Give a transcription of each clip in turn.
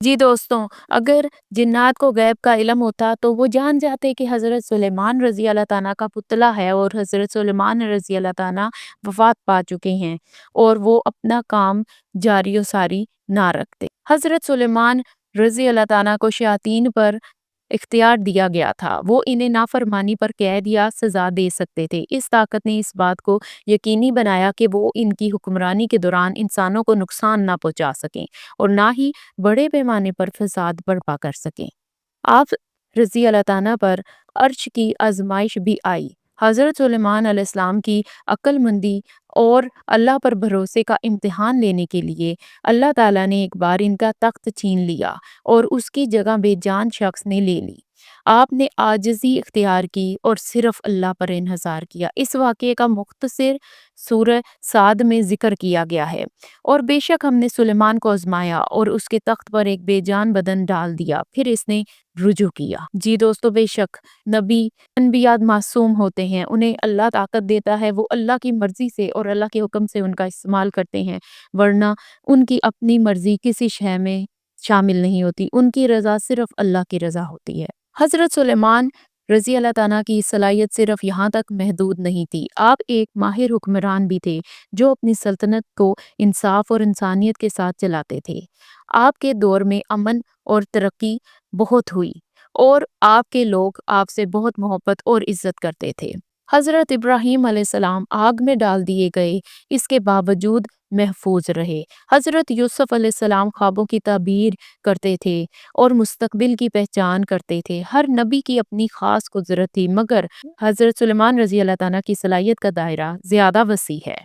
جی دوستوں، اگر جنات کو غیب کا علم ہوتا تو وہ جان جاتے کہ حضرت سلیمان رضی اللہ تعالیٰ کا پتلا ہے اور حضرت سلیمان رضی اللہ تعالیٰ وفات پا چکے ہیں اور وہ اپنا کام جاری و ساری نہ رکھتے۔ حضرت سلیمان رضی اللہ تعالیٰ کو شیاطین پر اختیار دیا گیا تھا، وہ انہیں نافرمانی پر قید یا سزا دے سکتے تھے۔ اس طاقت نے اس بات کو یقینی بنایا کہ وہ ان کی حکمرانی کے دوران انسانوں کو نقصان نہ پہنچا سکیں اور نہ ہی بڑے پیمانے پر فساد برپا کر سکیں۔ آپ رضی اللہ تعالیٰ پر عرش کی آزمائش بھی آئی۔ حضرت سلیمان علیہ السلام کی عقل مندی اور اللہ پر بھروسے کا امتحان لینے کے لیے اللہ تعالیٰ نے ایک بار ان کا تخت چھین لیا اور اس کی جگہ بے جان شخص نے لے لی۔ آپ نے عاجزی اختیار کی اور صرف اللہ پر انحصار کیا۔ اس واقعے کا مختصر سورہ صاد میں ذکر کیا گیا ہے۔ اور بے شک ہم نے سلیمان کو آزمایا اور اس کے تخت پر ایک بے جان بدن ڈال دیا، پھر اس نے رجوع کیا۔ جی دوستو، بے شک نبی انبیاء معصوم ہوتے ہیں، انہیں اللہ طاقت دیتا ہے، وہ اللہ کی مرضی سے اور اللہ کے حکم سے ان کا استعمال کرتے ہیں، ورنہ ان کی اپنی مرضی کسی شے میں شامل نہیں ہوتی، ان کی رضا صرف اللہ کی رضا ہوتی ہے۔ حضرت سلیمان رضی اللہ تعالیٰ کی صلاحیت صرف یہاں تک محدود نہیں تھی، آپ ایک ماہر حکمران بھی تھے جو اپنی سلطنت کو انصاف اور انسانیت کے ساتھ چلاتے تھے۔ آپ کے دور میں امن اور ترقی بہت ہوئی اور آپ کے لوگ آپ سے بہت محبت اور عزت کرتے تھے۔ حضرت ابراہیم علیہ السلام آگ میں ڈال دیے گئے، اس کے باوجود محفوظ رہے۔ حضرت یوسف علیہ السلام خوابوں کی تعبیر کرتے تھے اور مستقبل کی پہچان کرتے تھے۔ ہر نبی کی اپنی خاص قدرت تھی، مگر حضرت سلیمان رضی اللہ تعالیٰ کی صلاحیت کا دائرہ زیادہ وسیع ہے۔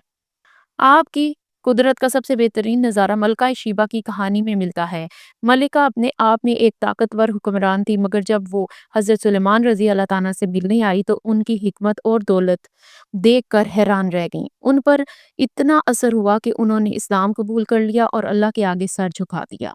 آپ کی قدرت کا سب سے بہترین نظارہ ملکہ شیبہ کی کہانی میں ملتا ہے۔ ملکہ اپنے آپ میں ایک طاقتور حکمران تھی، مگر جب وہ حضرت سلیمان رضی اللہ تعالیٰ سے ملنے آئی تو ان کی حکمت اور دولت دیکھ کر حیران رہ گئیں۔ ان پر اتنا اثر ہوا کہ انہوں نے اسلام قبول کر لیا اور اللہ کے آگے سر جھکا دیا۔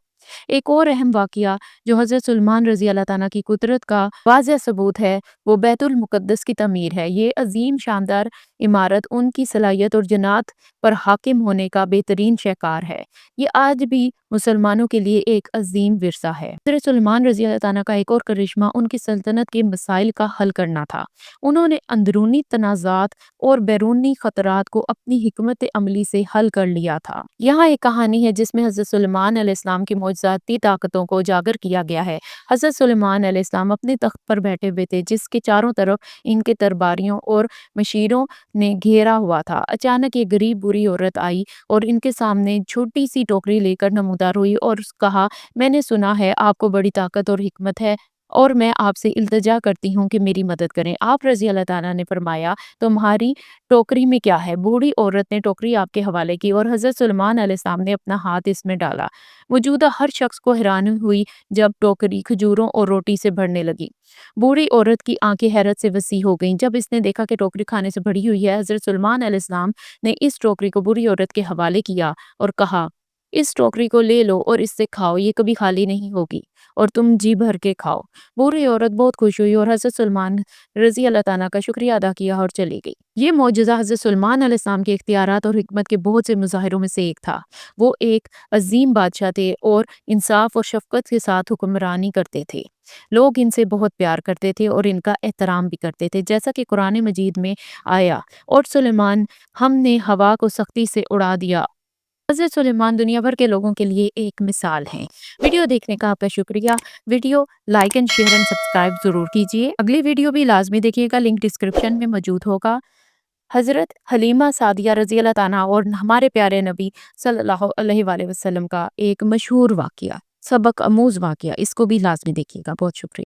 ایک اور اہم واقعہ جو حضرت سلیمان رضی اللہ تعالیٰ کی قدرت کا واضح ثبوت ہے وہ بیت المقدس کی تعمیر ہے۔ یہ عظیم شاندار عمارت ان کی صلاحیت اور جنات پر حاکم ہونے کا بہترین شاہکار ہے۔ یہ آج بھی مسلمانوں کے لیے ایک عظیم ورثہ ہے۔ حضرت سلیمان رضی اللہ تعالیٰ کا ایک اور کرشمہ ان کی سلطنت کے مسائل کا حل کرنا تھا۔ انہوں نے اندرونی تنازعات اور بیرونی خطرات کو اپنی حکمت عملی سے حل کر لیا تھا۔ یہاں ایک کہانی ہے جس میں حضرت سلیمان علیہ السلام کی معجزاتی طاقتوں کو اجاگر کیا گیا ہے۔ حضرت سلیمان علیہ السلام اپنے تخت پر بیٹھے ہوئے تھے جس کے چاروں طرف ان کے درباریوں اور مشیروں نے گھیرا ہوا تھا۔ اچانک ایک غریب بوڑھی عورت آئی اور ان کے سامنے چھوٹی سی ٹوکری لے کر نمودار ہوئی اور کہا، میں نے سنا ہے آپ کو بڑی طاقت اور حکمت ہے اور میں آپ سے التجا کرتی ہوں کہ میری مدد کریں۔ آپ رضی اللہ تعالیٰ نے فرمایا، تمہاری ٹوکری میں کیا ہے؟ بوڑھی عورت نے ٹوکری آپ کے حوالے کی اور حضرت سلیمان علیہ السلام نے اپنا ہاتھ اس میں ڈالا۔ موجودہ ہر شخص کو حیرانی ہوئی جب ٹوکری کھجوروں اور روٹی سے بھرنے لگی۔ بوڑھی عورت کی آنکھیں حیرت سے وسیع ہو گئیں جب اس نے دیکھا کہ ٹوکری کھانے سے بھری ہوئی ہے۔ حضرت سلیمان علیہ السلام نے اس ٹوکری کو بوڑھی عورت کے حوالے کیا اور کہا، اس ٹوکری کو لے لو اور اس سے کھاؤ، یہ کبھی خالی نہیں ہوگی اور تم جی بھر کے کھاؤ۔ بوڑھی عورت بہت خوش ہوئی اور حضرت سلیمان رضی اللہ تعالیٰ کا شکریہ ادا کیا اور چلی گئی۔ یہ معجزہ حضرت سلیمان علیہ السلام کے اختیارات اور حکمت کے بہت سے مظاہروں میں سے ایک تھا۔ وہ ایک عظیم بادشاہ تھے اور انصاف اور شفقت کے ساتھ حکمرانی کرتے تھے۔ لوگ ان سے بہت پیار کرتے تھے اور ان کا احترام بھی کرتے تھے، جیسا کہ قرآن مجید میں آیا، اور سلیمان ہم نے ہوا کو سختی سے اڑا دیا۔ حضرت سلیمان دنیا بھر کے لوگوں کے لیے ایک مثال ہیں۔ ویڈیو دیکھنے کا آپ کا شکریہ۔ Video like and share and subscribe ضرور کیجیے۔ اگلی ویڈیو بھی لازمی دیکھیے گا، لنک ڈسکرپشن میں موجود ہوگا۔ حضرت حلیمہ سعدیہ رضی اللہ تعالیٰ اور ہمارے پیارے نبی صلی اللہ علیہ وآلہ وسلم کا ایک مشہور واقعہ، سبق آموز واقعہ، اس کو بھی لازمی دیکھیے گا۔ بہت شکریہ۔